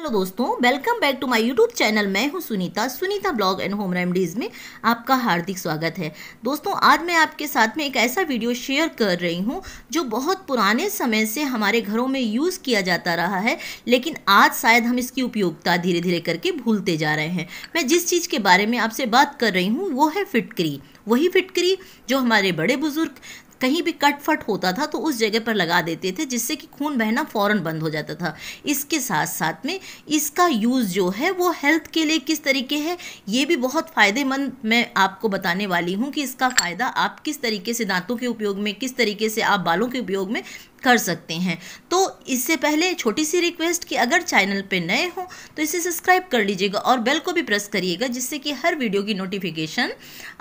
Hello दोस्तों, welcome back to my YouTube channel. मैं हूं Sunita blog and home remedies में आपका हार्दिक स्वागत है। दोस्तों, आज मैं आपके साथ में एक ऐसा वीडियो शेयर कर रही हूं जो बहुत पुराने समय से हमारे घरों में यूज़ किया जाता रहा है, लेकिन आज शायद हम इसकी उपयोगिता धीरे धीरे करके भूलते जा रहे हैं। मैं जिस चीज़ के बारे में आपसे बात कर रही हूँ वो है फिटकरी। वही फिटकरी जो हमारे बड़े बुजुर्ग कहीं भी कट फट होता था तो उस जगह पर लगा देते थे, जिससे कि खून बहना फ़ौरन बंद हो जाता था। इसके साथ साथ में इसका यूज़ जो है वो हेल्थ के लिए किस तरीके है, ये भी बहुत फ़ायदेमंद मैं आपको बताने वाली हूँ कि इसका फ़ायदा आप किस तरीके से दांतों के उपयोग में, किस तरीके से आप बालों के उपयोग में कर सकते हैं। तो इससे पहले छोटी सी रिक्वेस्ट कि अगर चैनल पे नए हो तो इसे सब्सक्राइब कर लीजिएगा और बेल को भी प्रेस करिएगा, जिससे कि हर वीडियो की नोटिफिकेशन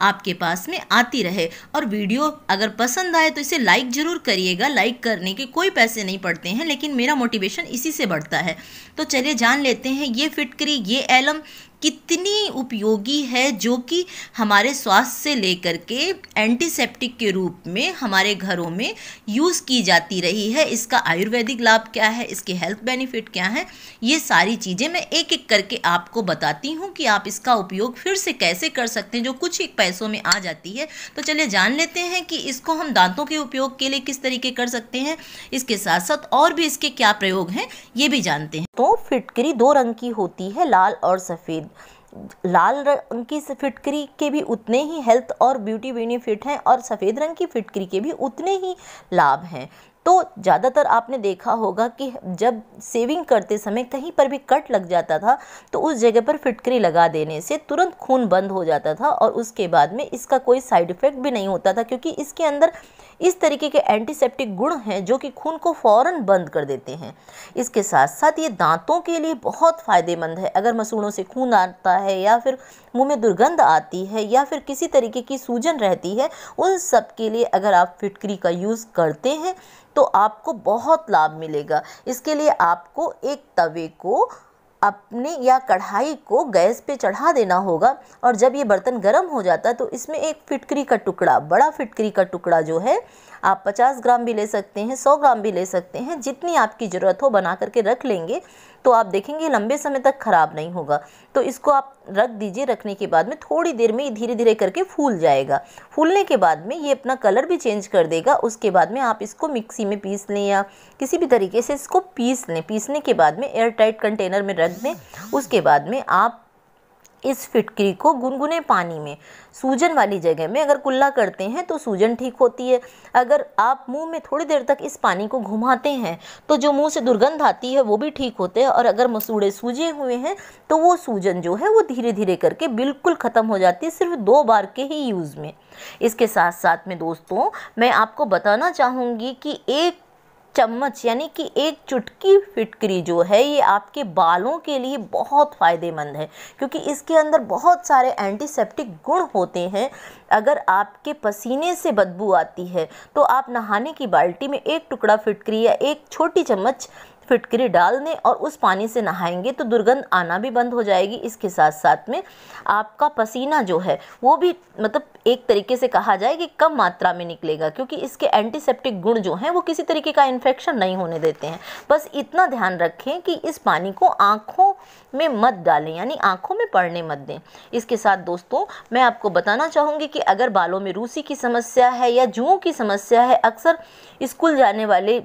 आपके पास में आती रहे। और वीडियो अगर पसंद आए तो इसे लाइक ज़रूर करिएगा। लाइक करने के कोई पैसे नहीं पड़ते हैं, लेकिन मेरा मोटिवेशन इसी से बढ़ता है। तो चलिए जान लेते हैं ये फिटकरी, ये एलम कितनी उपयोगी है, जो कि हमारे स्वास्थ्य से लेकर के एंटीसेप्टिक के रूप में हमारे घरों में यूज़ की जाती रही है। इसका आयुर्वेदिक लाभ क्या है, इसके हेल्थ बेनिफिट क्या है, ये सारी चीज़ें मैं एक एक करके आपको बताती हूँ कि आप इसका उपयोग फिर से कैसे कर सकते हैं, जो कुछ एक पैसों में आ जाती है। तो चलिए जान लेते हैं कि इसको हम दांतों के उपयोग के लिए किस तरीके कर सकते हैं, इसके साथ साथ और भी इसके क्या प्रयोग हैं ये भी जानते हैं। तो फिटकरी दो रंग की होती है, लाल और सफ़ेद। लाल रंग की फिटकरी के भी उतने ही हेल्थ और ब्यूटी बेनिफिट हैं और सफ़ेद रंग की फिटकरी के भी उतने ही लाभ हैं। तो ज़्यादातर आपने देखा होगा कि जब सेविंग करते समय कहीं पर भी कट लग जाता था तो उस जगह पर फिटकरी लगा देने से तुरंत खून बंद हो जाता था और उसके बाद में इसका कोई साइड इफ़ेक्ट भी नहीं होता था, क्योंकि इसके अंदर इस तरीके के एंटीसेप्टिक गुण हैं जो कि खून को फ़ौरन बंद कर देते हैं। इसके साथ साथ ये दांतों के लिए बहुत फ़ायदेमंद है। अगर मसूड़ों से खून आता है या फिर मुंह में दुर्गंध आती है या फिर किसी तरीके की सूजन रहती है, उन सब के लिए अगर आप फिटकरी का यूज़ करते हैं तो आपको बहुत लाभ मिलेगा। इसके लिए आपको एक तवे को अपने या कढ़ाई को गैस पे चढ़ा देना होगा और जब ये बर्तन गर्म हो जाता है तो इसमें एक फिटकरी का टुकड़ा, बड़ा फिटकरी का टुकड़ा जो है, आप 50 ग्राम भी ले सकते हैं, 100 ग्राम भी ले सकते हैं, जितनी आपकी ज़रूरत हो बना करके रख लेंगे तो आप देखेंगे लंबे समय तक ख़राब नहीं होगा। तो इसको आप रख दीजिए। रखने के बाद में थोड़ी देर में धीरे धीरे करके फूल जाएगा। फूलने के बाद में ये अपना कलर भी चेंज कर देगा। उसके बाद में आप इसको मिक्सी में पीस लें या किसी भी तरीके से इसको पीस लें। पीसने के बाद में एयर टाइट कंटेनर में रख दें। उसके बाद में आप इस फिटकरी को गुनगुने पानी में सूजन वाली जगह में अगर कुल्ला करते हैं तो सूजन ठीक होती है। अगर आप मुंह में थोड़ी देर तक इस पानी को घुमाते हैं तो जो मुंह से दुर्गंध आती है वो भी ठीक होते हैं, और अगर मसूड़े सूजे हुए हैं तो वो सूजन जो है वो धीरे धीरे करके बिल्कुल ख़त्म हो जाती है, सिर्फ 2 बार के ही यूज़ में। इसके साथ साथ में दोस्तों मैं आपको बताना चाहूँगी कि एक चम्मच यानी कि एक चुटकी फिटकरी जो है ये आपके बालों के लिए बहुत फ़ायदेमंद है, क्योंकि इसके अंदर बहुत सारे एंटीसेप्टिक गुण होते हैं। अगर आपके पसीने से बदबू आती है तो आप नहाने की बाल्टी में एक टुकड़ा फिटकरी या एक छोटी चम्मच फिटकरी डाल दें और उस पानी से नहाएंगे तो दुर्गंध आना भी बंद हो जाएगी। इसके साथ साथ में आपका पसीना जो है वो भी मतलब एक तरीके से कहा जाए कि कम मात्रा में निकलेगा, क्योंकि इसके एंटीसेप्टिक गुण जो हैं वो किसी तरीके का इन्फेक्शन नहीं होने देते हैं। बस इतना ध्यान रखें कि इस पानी को आँखों में मत डालें, यानी आँखों में पड़ने मत दें। इसके साथ दोस्तों मैं आपको बताना चाहूँगी कि अगर बालों में रूसी की समस्या है या जुओं की समस्या है, अक्सर स्कूल जाने वाले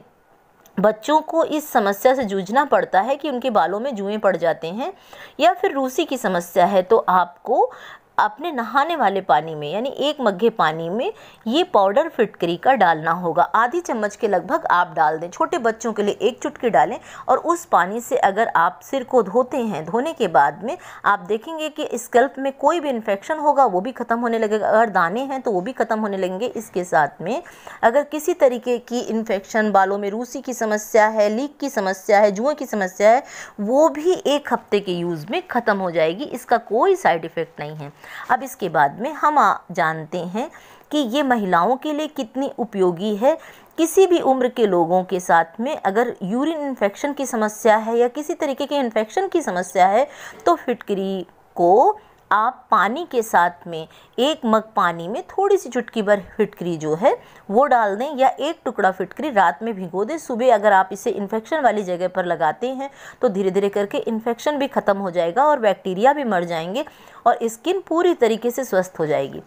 बच्चों को इस समस्या से जूझना पड़ता है कि उनके बालों में जुएं पड़ जाते हैं, या फिर रूसी की समस्या है, तो आपको अपने नहाने वाले पानी में यानी एक मग्गे पानी में ये पाउडर फिटकरी का डालना होगा। आधी चम्मच के लगभग आप डाल दें। छोटे बच्चों के लिए एक चुटकी डालें और उस पानी से अगर आप सिर को धोते हैं, धोने के बाद में आप देखेंगे कि स्कैल्प में कोई भी इन्फेक्शन होगा वो भी ख़त्म होने लगेगा। अगर दाने हैं तो वो भी ख़त्म होने लगेंगे। इसके साथ में अगर किसी तरीके की इन्फेक्शन, बालों में रूसी की समस्या है, लीक की समस्या है, जुएं की समस्या है, वो भी 1 हफ्ते के यूज़ में ख़त्म हो जाएगी। इसका कोई साइड इफ़ेक्ट नहीं है। अब इसके बाद में हम जानते हैं कि ये महिलाओं के लिए कितनी उपयोगी है। किसी भी उम्र के लोगों के साथ में अगर यूरिन इन्फेक्शन की समस्या है या किसी तरीके के इन्फेक्शन की समस्या है तो फिटकरी को आप पानी के साथ में 1 मग पानी में थोड़ी सी चुटकी भर फिटकरी जो है वो डाल दें, या 1 टुकड़ा फिटकरी रात में भिगो दें। सुबह अगर आप इसे इन्फेक्शन वाली जगह पर लगाते हैं तो धीरे धीरे करके इन्फेक्शन भी ख़त्म हो जाएगा और बैक्टीरिया भी मर जाएंगे और स्किन पूरी तरीके से स्वस्थ हो जाएगी।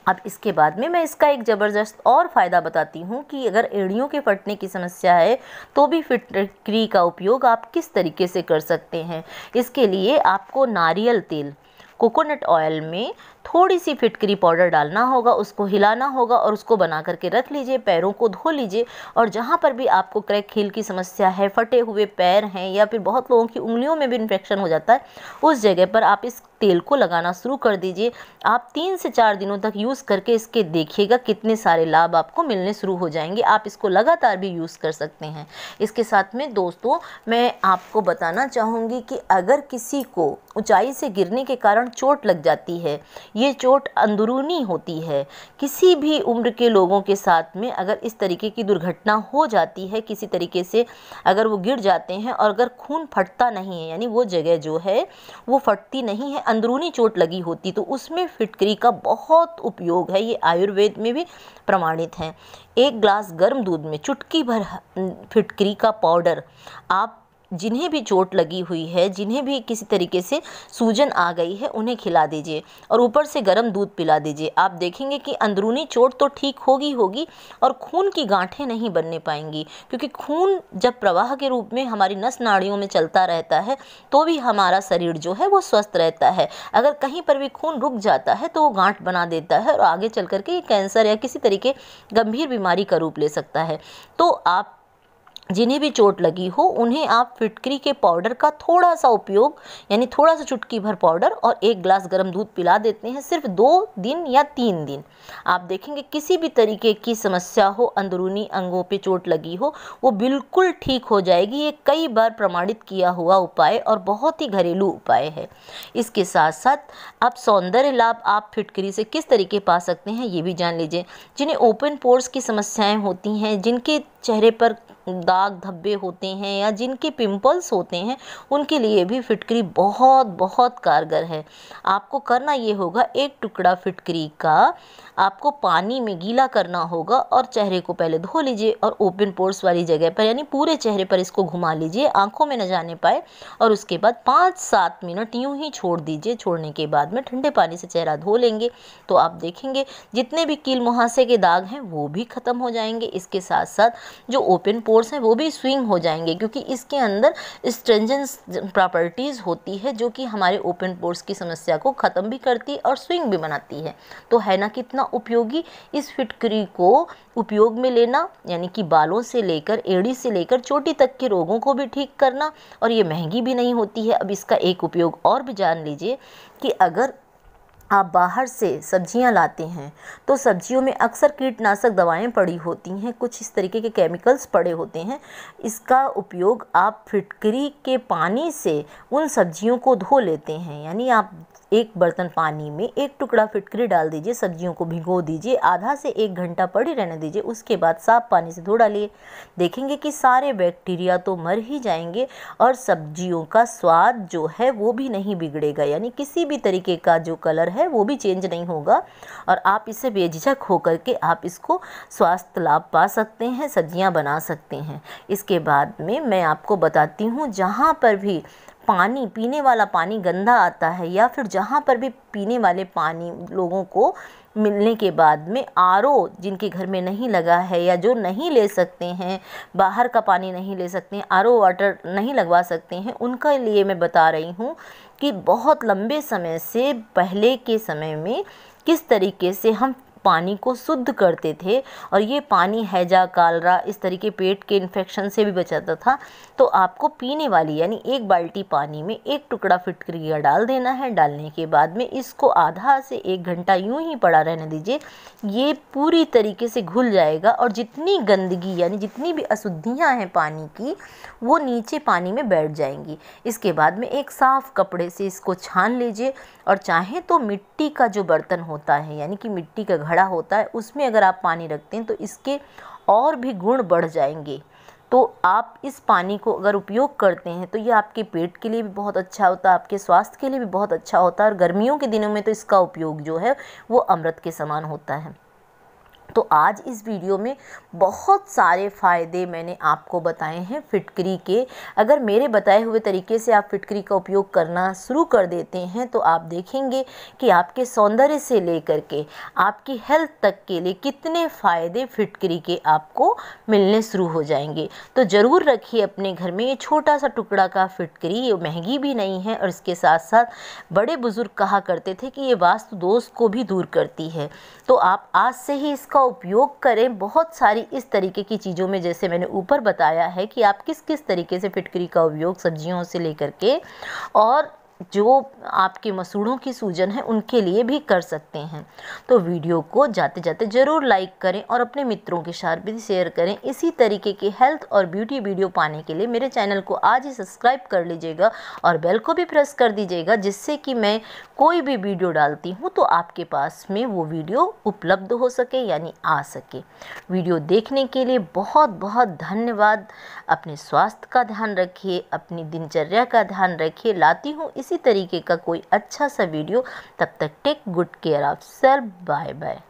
अब इसके बाद में मैं इसका एक ज़बरदस्त और फ़ायदा बताती हूँ कि अगर एड़ियों के फटने की समस्या है तो भी फिटकरी का उपयोग आप किस तरीके से कर सकते हैं। इसके लिए आपको नारियल तेल, कोकोनट ऑयल में थोड़ी सी फिटकरी पाउडर डालना होगा, उसको हिलाना होगा और उसको बना करके रख लीजिए। पैरों को धो लीजिए और जहाँ पर भी आपको क्रैक हील की समस्या है, फटे हुए पैर हैं या फिर बहुत लोगों की उंगलियों में भी इन्फेक्शन हो जाता है, उस जगह पर आप इस तेल को लगाना शुरू कर दीजिए। आप 3 से 4 दिनों तक यूज़ करके इसके देखिएगा कितने सारे लाभ आपको मिलने शुरू हो जाएंगे। आप इसको लगातार भी यूज़ कर सकते हैं। इसके साथ में दोस्तों मैं आपको बताना चाहूँगी कि अगर किसी को ऊंचाई से गिरने के कारण चोट लग जाती है, ये चोट अंदरूनी होती है, किसी भी उम्र के लोगों के साथ में अगर इस तरीके की दुर्घटना हो जाती है, किसी तरीके से अगर वो गिर जाते हैं और अगर खून फटता नहीं है, यानी वो जगह जो है वो फटती नहीं है, अंदरूनी चोट लगी होती, तो उसमें फिटकरी का बहुत उपयोग है। ये आयुर्वेद में भी प्रमाणित है। 1 ग्लास गर्म दूध में चुटकी भर फिटकरी का पाउडर आप जिन्हें भी चोट लगी हुई है, जिन्हें भी किसी तरीके से सूजन आ गई है, उन्हें खिला दीजिए और ऊपर से गर्म दूध पिला दीजिए। आप देखेंगे कि अंदरूनी चोट तो ठीक होगी और खून की गांठें नहीं बनने पाएंगी, क्योंकि खून जब प्रवाह के रूप में हमारी नस नाड़ियों में चलता रहता है तो भी हमारा शरीर जो है वो स्वस्थ रहता है। अगर कहीं पर भी खून रुक जाता है तो वो गांठ बना देता है और आगे चल करके ये कैंसर या किसी तरीके गंभीर बीमारी का रूप ले सकता है। तो आप जिन्हें भी चोट लगी हो उन्हें आप फिटकरी के पाउडर का थोड़ा सा उपयोग, यानी थोड़ा सा चुटकी भर पाउडर और 1 ग्लास गर्म दूध पिला देते हैं, सिर्फ 2 दिन या 3 दिन। आप देखेंगे किसी भी तरीके की समस्या हो, अंदरूनी अंगों पे चोट लगी हो, वो बिल्कुल ठीक हो जाएगी। ये कई बार प्रमाणित किया हुआ उपाय और बहुत ही घरेलू उपाय है। इसके साथ साथ अब सौंदर्य लाभ आप फिटकरी से किस तरीके पा सकते हैं ये भी जान लीजिए। जिन्हें ओपन पोर्स की समस्याएं होती हैं, जिनके चेहरे पर दाग धब्बे होते हैं या जिनके पिंपल्स होते हैं, उनके लिए भी फिटकरी बहुत बहुत कारगर है। आपको करना ये होगा, 1 टुकड़ा फिटकरी का आपको पानी में गीला करना होगा और चेहरे को पहले धो लीजिए और ओपन पोर्स वाली जगह पर यानी पूरे चेहरे पर इसको घुमा लीजिए, आंखों में न जाने पाए, और उसके बाद 5-7 मिनट यूं ही छोड़ दीजिए। छोड़ने के बाद में ठंडे पानी से चेहरा धो लेंगे तो आप देखेंगे जितने भी कील मुहासे के दाग हैं वो भी खत्म हो जाएंगे। इसके साथ साथ जो ओपन पोर्स हैं वो भी स्विंग हो जाएंगे, क्योंकि इसके अंदर स्ट्रेंजेंस प्रॉपर्टीज़ होती है जो कि हमारे ओपन पोर्स की समस्या को ख़त्म भी करती है और स्विंग भी बनाती है। तो है ना कितना उपयोगी। इस फिटकरी को उपयोग में लेना यानी कि बालों से लेकर एड़ी से लेकर चोटी तक के रोगों को भी ठीक करना, और ये महंगी भी नहीं होती है। अब इसका एक उपयोग और भी जान लीजिए कि अगर आप बाहर से सब्जियां लाते हैं तो सब्जियों में अक्सर कीटनाशक दवाएं पड़ी होती हैं, कुछ इस तरीके के केमिकल्स पड़े होते हैं। इसका उपयोग आप फिटकरी के पानी से उन सब्जियों को धो लेते हैं, यानी आप 1 बर्तन पानी में 1 टुकड़ा फिटकरी डाल दीजिए, सब्जियों को भिगो दीजिए, आधा से 1 घंटा पड़ी रहने दीजिए, उसके बाद साफ पानी से धो डालिए। देखेंगे कि सारे बैक्टीरिया तो मर ही जाएंगे और सब्जियों का स्वाद जो है वो भी नहीं बिगड़ेगा, यानी किसी भी तरीके का जो कलर है वो भी चेंज नहीं होगा और आप इससे बेझिझक होकर के आप इसको स्वास्थ्य लाभ पा सकते हैं, सब्जियां बना सकते हैं। इसके बाद में मैं आपको बताती हूँ, जहाँ पर भी पानी, पीने वाला पानी गंदा आता है या फिर जहाँ पर भी पीने वाले पानी लोगों को मिलने के बाद में आरओ जिनके घर में नहीं लगा है या जो नहीं ले सकते हैं, बाहर का पानी नहीं ले सकते हैं, आरओ वाटर नहीं लगवा सकते हैं, उनके लिए मैं बता रही हूँ कि बहुत लंबे समय से पहले के समय में किस तरीके से हम पानी को शुद्ध करते थे और ये पानी हैजा, कालरा, इस तरीके पेट के इन्फेक्शन से भी बचाता था। तो आपको पीने वाली यानी 1 बाल्टी पानी में 1 टुकड़ा फिटकरी का डाल देना है। डालने के बाद में इसको आधा से 1 घंटा यूं ही पड़ा रहने दीजिए। ये पूरी तरीके से घुल जाएगा और जितनी गंदगी यानी जितनी भी अशुद्धियाँ हैं पानी की वो नीचे पानी में बैठ जाएंगी। इसके बाद में एक साफ़ कपड़े से इसको छान लीजिए और चाहें तो मिट्टी का जो बर्तन होता है यानी कि मिट्टी का घड़ा होता है उसमें अगर आप पानी रखते हैं तो इसके और भी गुण बढ़ जाएंगे। तो आप इस पानी को अगर उपयोग करते हैं तो ये आपके पेट के लिए भी बहुत अच्छा होता है, आपके स्वास्थ्य के लिए भी बहुत अच्छा होता है, और गर्मियों के दिनों में तो इसका उपयोग जो है वो अमृत के समान होता है। तो आज इस वीडियो में बहुत सारे फ़ायदे मैंने आपको बताए हैं फिटकरी के। अगर मेरे बताए हुए तरीके से आप फिटकरी का उपयोग करना शुरू कर देते हैं तो आप देखेंगे कि आपके सौंदर्य से लेकर के आपकी हेल्थ तक के लिए कितने फ़ायदे फिटकरी के आपको मिलने शुरू हो जाएंगे। तो ज़रूर रखिए अपने घर में ये छोटा सा टुकड़ा का फिटकरी, ये महंगी भी नहीं है, और इसके साथ साथ बड़े बुजुर्ग कहा करते थे कि ये वास्तु दोष को भी दूर करती है। तो आप आज से ही इसका उपयोग करें बहुत सारी इस तरीके की चीज़ों में, जैसे मैंने ऊपर बताया है कि आप किस किस तरीके से फिटकरी का उपयोग सब्जियों से लेकर के और जो आपके मसूड़ों की सूजन है उनके लिए भी कर सकते हैं। तो वीडियो को जाते जाते ज़रूर लाइक करें और अपने मित्रों के साथ भी शेयर करें। इसी तरीके के हेल्थ और ब्यूटी वीडियो पाने के लिए मेरे चैनल को आज ही सब्सक्राइब कर लीजिएगा और बेल को भी प्रेस कर दीजिएगा, जिससे कि मैं कोई भी वीडियो डालती हूँ तो आपके पास में वो वीडियो उपलब्ध हो सके, यानी आ सके। वीडियो देखने के लिए बहुत बहुत धन्यवाद। अपने स्वास्थ्य का ध्यान रखिए, अपनी दिनचर्या का ध्यान रखिए। लाती हूँ इसी तरीके का कोई अच्छा सा वीडियो। तब तक take good care of self. Bye bye.